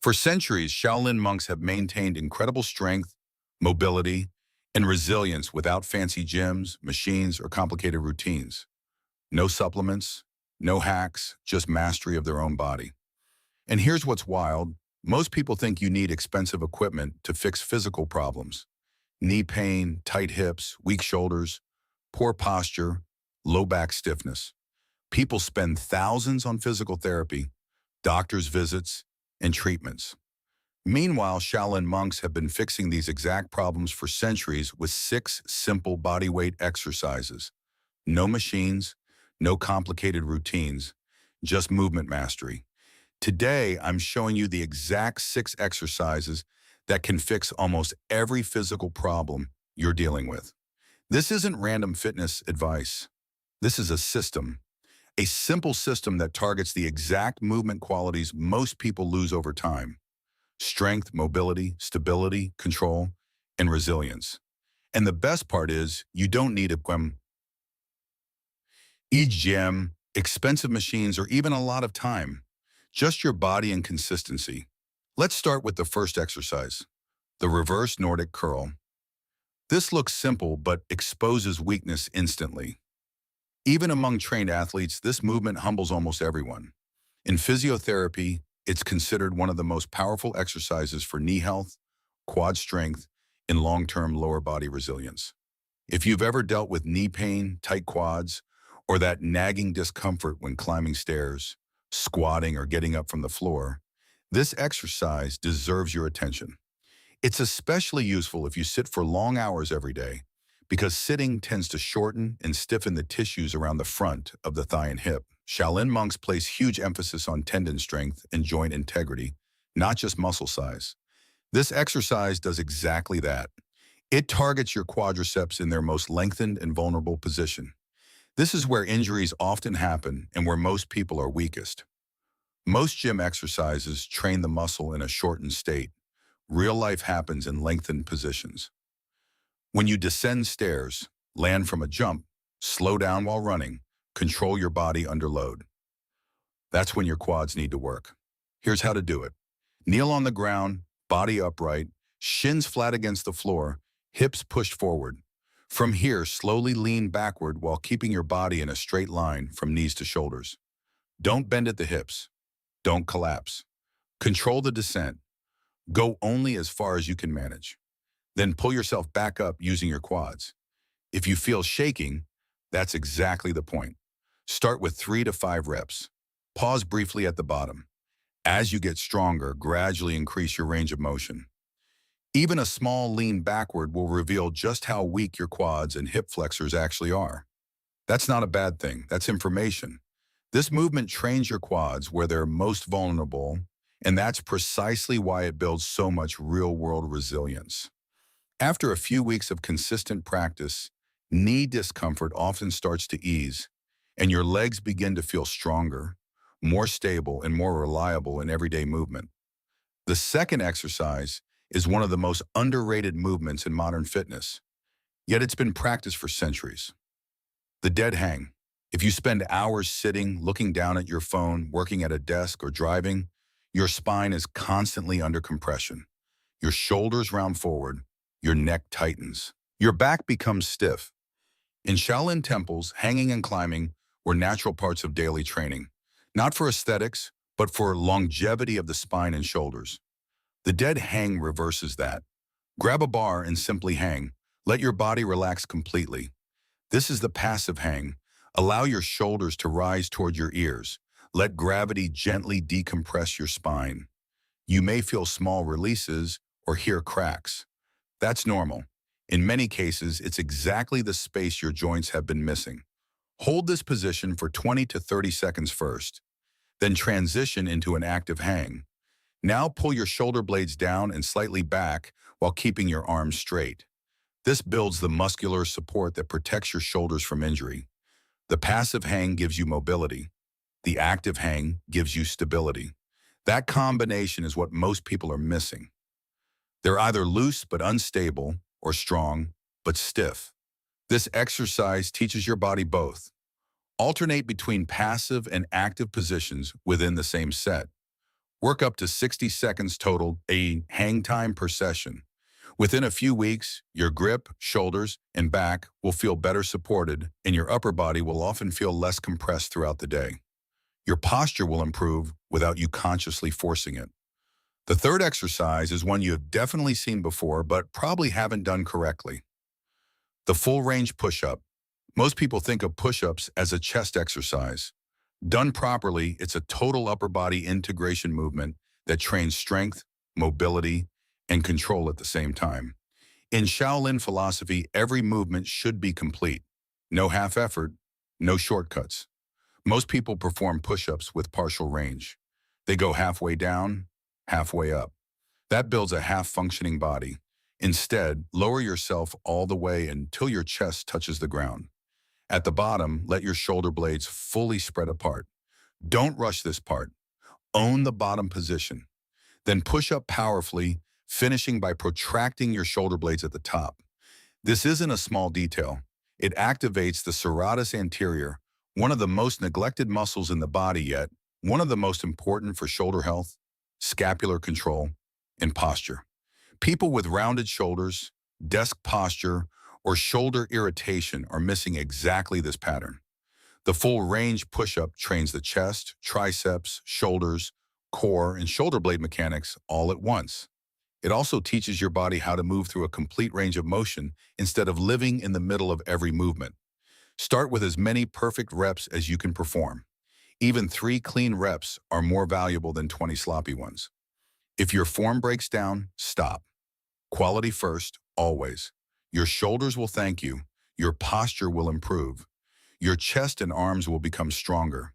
For centuries, Shaolin monks have maintained incredible strength, mobility, and resilience without fancy gyms, machines, or complicated routines. No supplements, no hacks, just mastery of their own body. And here's what's wild. Most people think you need expensive equipment to fix physical problems. Knee pain, tight hips, weak shoulders, poor posture, low back stiffness. People spend thousands on physical therapy, doctor's visits, and treatments. Meanwhile, Shaolin monks have been fixing these exact problems for centuries with 6 simple bodyweight exercises. No machines, no complicated routines, just movement mastery. Today, I'm showing you the exact 6 exercises that can fix almost every physical problem you're dealing with. This isn't random fitness advice. This is a simple system that targets the exact movement qualities most people lose over time: strength, mobility, stability, control, and resilience. And the best part is, you don't need each gym, expensive machines, or even a lot of time. Just your body and consistency. Let's start with the first exercise, the reverse Nordic curl. This looks simple but exposes weakness instantly. Even among trained athletes, this movement humbles almost everyone. In physiotherapy, it's considered one of the most powerful exercises for knee health, quad strength, and long-term lower body resilience. If you've ever dealt with knee pain, tight quads, or that nagging discomfort when climbing stairs, squatting, or getting up from the floor, this exercise deserves your attention. It's especially useful if you sit for long hours every day, because sitting tends to shorten and stiffen the tissues around the front of the thigh and hip. Shaolin monks place huge emphasis on tendon strength and joint integrity, not just muscle size. This exercise does exactly that. It targets your quadriceps in their most lengthened and vulnerable position. This is where injuries often happen and where most people are weakest. Most gym exercises train the muscle in a shortened state. Real life happens in lengthened positions. When you descend stairs, land from a jump, slow down while running, control your body under load. That's when your quads need to work. Here's how to do it. Kneel on the ground, body upright, shins flat against the floor, hips pushed forward. From here, slowly lean backward while keeping your body in a straight line from knees to shoulders. Don't bend at the hips. Don't collapse. Control the descent. Go only as far as you can manage. Then pull yourself back up using your quads. If you feel shaking, that's exactly the point. Start with 3 to 5 reps. Pause briefly at the bottom. As you get stronger, gradually increase your range of motion. Even a small lean backward will reveal just how weak your quads and hip flexors actually are. That's not a bad thing, that's information. This movement trains your quads where they're most vulnerable, and that's precisely why it builds so much real-world resilience. After a few weeks of consistent practice, knee discomfort often starts to ease, and your legs begin to feel stronger, more stable, and more reliable in everyday movement. The second exercise is one of the most underrated movements in modern fitness, yet it's been practiced for centuries. The dead hang. If you spend hours sitting, looking down at your phone, working at a desk, or driving, your spine is constantly under compression. Your shoulders round forward, your neck tightens. Your back becomes stiff. In Shaolin temples, hanging and climbing were natural parts of daily training, not for aesthetics, but for longevity of the spine and shoulders. The dead hang reverses that. Grab a bar and simply hang. Let your body relax completely. This is the passive hang. Allow your shoulders to rise toward your ears. Let gravity gently decompress your spine. You may feel small releases or hear cracks. That's normal. In many cases, it's exactly the space your joints have been missing. Hold this position for 20 to 30 seconds first, then transition into an active hang. Now pull your shoulder blades down and slightly back while keeping your arms straight. This builds the muscular support that protects your shoulders from injury. The passive hang gives you mobility. The active hang gives you stability. That combination is what most people are missing. They're either loose but unstable, or strong but stiff. This exercise teaches your body both. Alternate between passive and active positions within the same set. Work up to 60 seconds total, a hang time per session. Within a few weeks, your grip, shoulders, and back will feel better supported, and your upper body will often feel less compressed throughout the day. Your posture will improve without you consciously forcing it. The third exercise is one you have definitely seen before, but probably haven't done correctly. The full range push-up. Most people think of push-ups as a chest exercise. Done properly, it's a total upper body integration movement that trains strength, mobility, and control at the same time. In Shaolin philosophy, every movement should be complete. No half effort, no shortcuts. Most people perform push-ups with partial range. They go halfway down, halfway up. That builds a half-functioning body. Instead, lower yourself all the way until your chest touches the ground. At the bottom, let your shoulder blades fully spread apart. Don't rush this part. Own the bottom position. Then push up powerfully, finishing by protracting your shoulder blades at the top. This isn't a small detail. It activates the serratus anterior, one of the most neglected muscles in the body yet, one of the most important for shoulder health, scapular control, and posture. People with rounded shoulders, desk posture, or shoulder irritation are missing exactly this pattern. The full range push-up trains the chest, triceps, shoulders, core, and shoulder blade mechanics all at once. It also teaches your body how to move through a complete range of motion instead of living in the middle of every movement. Start with as many perfect reps as you can perform. Even 3 clean reps are more valuable than 20 sloppy ones. If your form breaks down, stop. Quality first, always. Your shoulders will thank you. Your posture will improve. Your chest and arms will become stronger.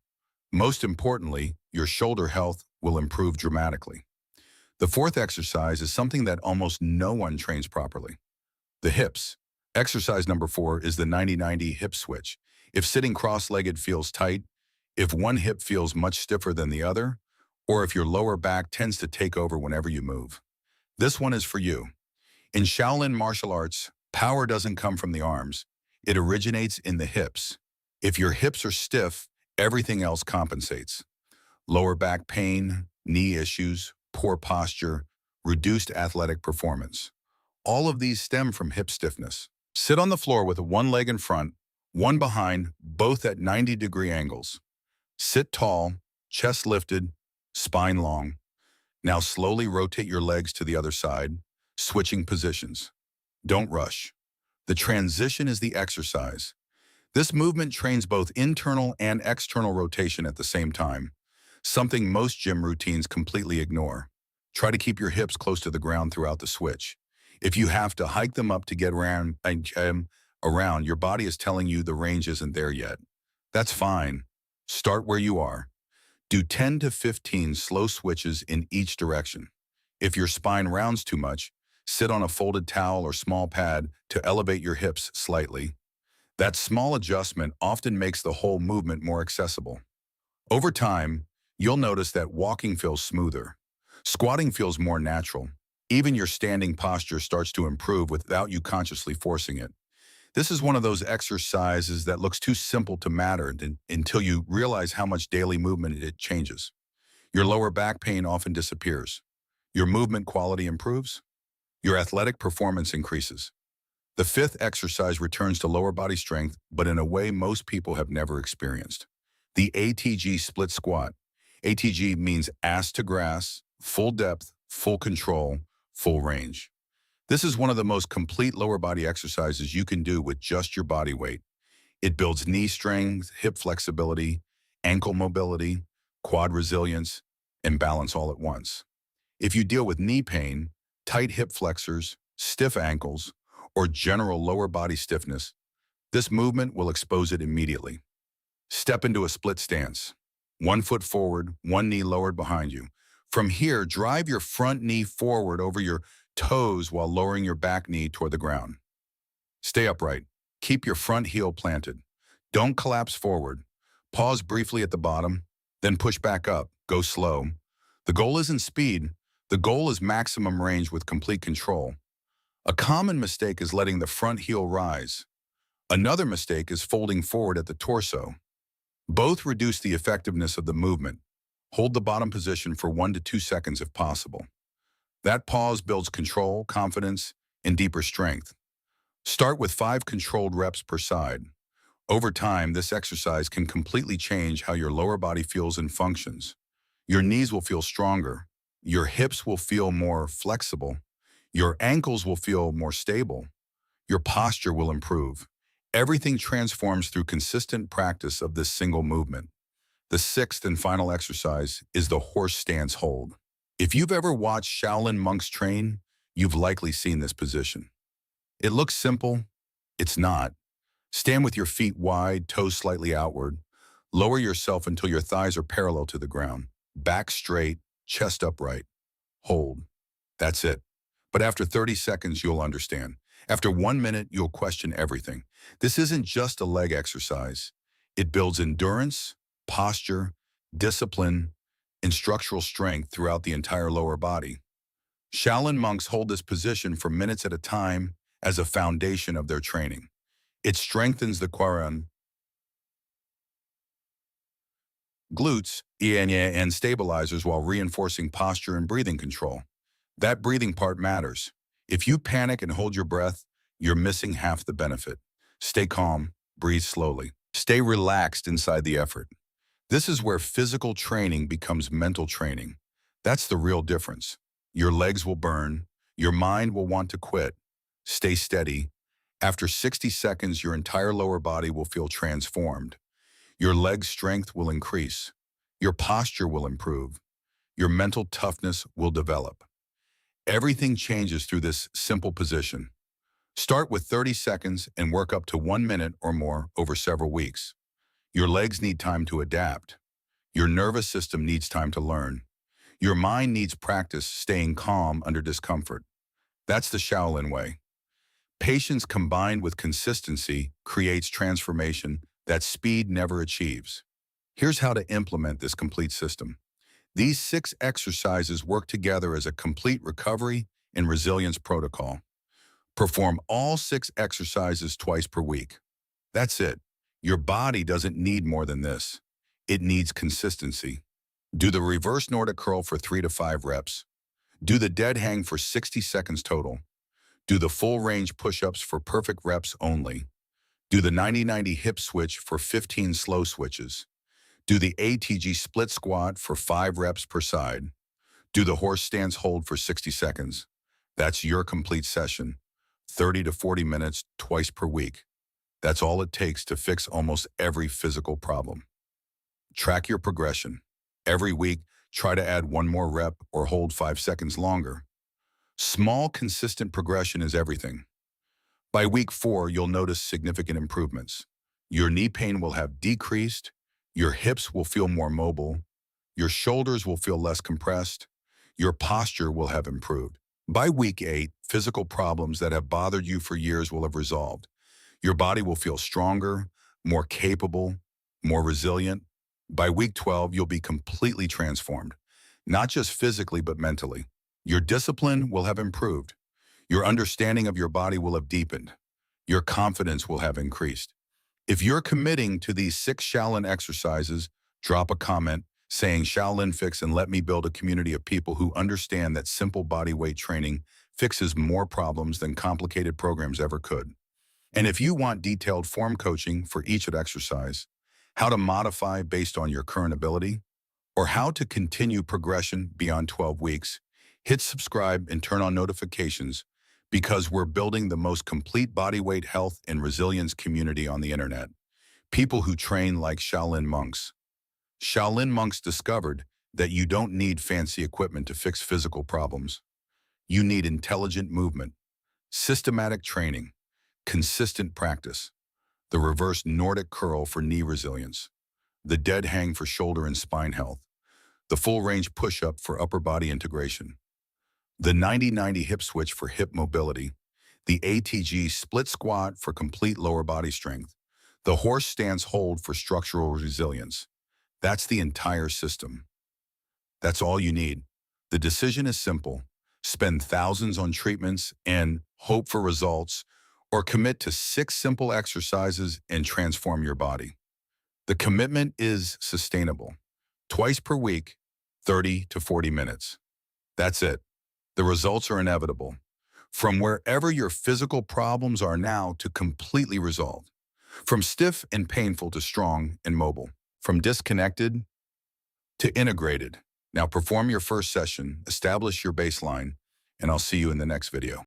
Most importantly, your shoulder health will improve dramatically. The fourth exercise is something that almost no one trains properly. The hips. Exercise number 4 is the 90-90 hip switch. If sitting cross-legged feels tight, if one hip feels much stiffer than the other, or if your lower back tends to take over whenever you move, this one is for you. In Shaolin martial arts, power doesn't come from the arms. It originates in the hips. If your hips are stiff, everything else compensates. Lower back pain, knee issues, poor posture, reduced athletic performance. All of these stem from hip stiffness. Sit on the floor with one leg in front, one behind, both at 90-degree angles. Sit tall, chest lifted, spine long. Now slowly rotate your legs to the other side, switching positions. Don't rush. The transition is the exercise. This movement trains both internal and external rotation at the same time, something most gym routines completely ignore. Try to keep your hips close to the ground throughout the switch. If you have to hike them up to get around, your body is telling you the range isn't there yet. That's fine. Start where you are. Do 10 to 15 slow switches in each direction. If your spine rounds too much, sit on a folded towel or small pad to elevate your hips slightly. That small adjustment often makes the whole movement more accessible. Over time, you'll notice that walking feels smoother. Squatting feels more natural. Even your standing posture starts to improve without you consciously forcing it. This is one of those exercises that looks too simple to matter until you realize how much daily movement it changes. Your lower back pain often disappears. Your movement quality improves. Your athletic performance increases. The fifth exercise returns to lower body strength, but in a way most people have never experienced. The ATG split squat. ATG means ass to grass, full depth, full control, full range. This is one of the most complete lower body exercises you can do with just your body weight. It builds knee strength, hip flexibility, ankle mobility, quad resilience, and balance all at once. If you deal with knee pain, tight hip flexors, stiff ankles, or general lower body stiffness, this movement will expose it immediately. Step into a split stance. 1 foot forward, 1 knee lowered behind you. From here, drive your front knee forward over your toes while lowering your back knee toward the ground. Stay upright. Keep your front heel planted. Don't collapse forward. Pause briefly at the bottom, then push back up. Go slow. The goal isn't speed. The goal is maximum range with complete control. A common mistake is letting the front heel rise. Another mistake is folding forward at the torso. Both reduce the effectiveness of the movement. Hold the bottom position for 1 to 2 seconds if possible. That pause builds control, confidence, and deeper strength. Start with 5 controlled reps per side. Over time, this exercise can completely change how your lower body feels and functions. Your knees will feel stronger. Your hips will feel more flexible. Your ankles will feel more stable. Your posture will improve. Everything transforms through consistent practice of this single movement. The sixth and final exercise is the horse stance hold. If you've ever watched Shaolin monks train, you've likely seen this position. It looks simple. It's not. Stand with your feet wide, toes slightly outward. Lower yourself until your thighs are parallel to the ground. Back straight, chest upright. Hold. That's it. But after 30 seconds, you'll understand. After 1 minute, you'll question everything. This isn't just a leg exercise. It builds endurance, posture, discipline, and structural strength throughout the entire lower body. Shaolin monks hold this position for minutes at a time as a foundation of their training. It strengthens the quran, glutes, and stabilizers while reinforcing posture and breathing control. That breathing part matters. If you panic and hold your breath, you're missing half the benefit. Stay calm, breathe slowly. Stay relaxed inside the effort. This is where physical training becomes mental training. That's the real difference. Your legs will burn. Your mind will want to quit. Stay steady. After 60 seconds, your entire lower body will feel transformed. Your leg strength will increase. Your posture will improve. Your mental toughness will develop. Everything changes through this simple position. Start with 30 seconds and work up to 1 minute or more over several weeks. Your legs need time to adapt. Your nervous system needs time to learn. Your mind needs practice staying calm under discomfort. That's the Shaolin way. Patience combined with consistency creates transformation that speed never achieves. Here's how to implement this complete system. These 6 exercises work together as a complete recovery and resilience protocol. Perform all 6 exercises twice per week. That's it. Your body doesn't need more than this. It needs consistency. Do the reverse Nordic curl for 3 to 5 reps. Do the dead hang for 60 seconds total. Do the full range push-ups for perfect reps only. Do the 90-90 hip switch for 15 slow switches. Do the ATG split squat for 5 reps per side. Do the horse stance hold for 60 seconds. That's your complete session. 30 to 40 minutes twice per week. That's all it takes to fix almost every physical problem. Track your progression. Every week, try to add 1 more rep or hold 5 seconds longer. Small, consistent progression is everything. By week 4, you'll notice significant improvements. Your knee pain will have decreased, your hips will feel more mobile, your shoulders will feel less compressed, your posture will have improved. By week 8, physical problems that have bothered you for years will have resolved. Your body will feel stronger, more capable, more resilient. By week 12, you'll be completely transformed, not just physically but mentally. Your discipline will have improved. Your understanding of your body will have deepened. Your confidence will have increased. If you're committing to these 6 Shaolin exercises, drop a comment saying Shaolin Fix and let me build a community of people who understand that simple body weight training fixes more problems than complicated programs ever could. And if you want detailed form coaching for each exercise, how to modify based on your current ability, or how to continue progression beyond 12 weeks, hit subscribe and turn on notifications because we're building the most complete bodyweight health and resilience community on the internet. People who train like Shaolin monks. Shaolin monks discovered that you don't need fancy equipment to fix physical problems. You need intelligent movement, systematic training, consistent practice, the reverse Nordic curl for knee resilience, the dead hang for shoulder and spine health, the full range push-up for upper body integration, the 90-90 hip switch for hip mobility, the ATG split squat for complete lower body strength, the horse stance hold for structural resilience. That's the entire system. That's all you need. The decision is simple. Spend thousands on treatments and hope for results, or commit to 6 simple exercises and transform your body. The commitment is sustainable. Twice per week, 30 to 40 minutes. That's it. The results are inevitable. From wherever your physical problems are now to completely resolved. From stiff and painful to strong and mobile. From disconnected to integrated. Now perform your first session, establish your baseline, and I'll see you in the next video.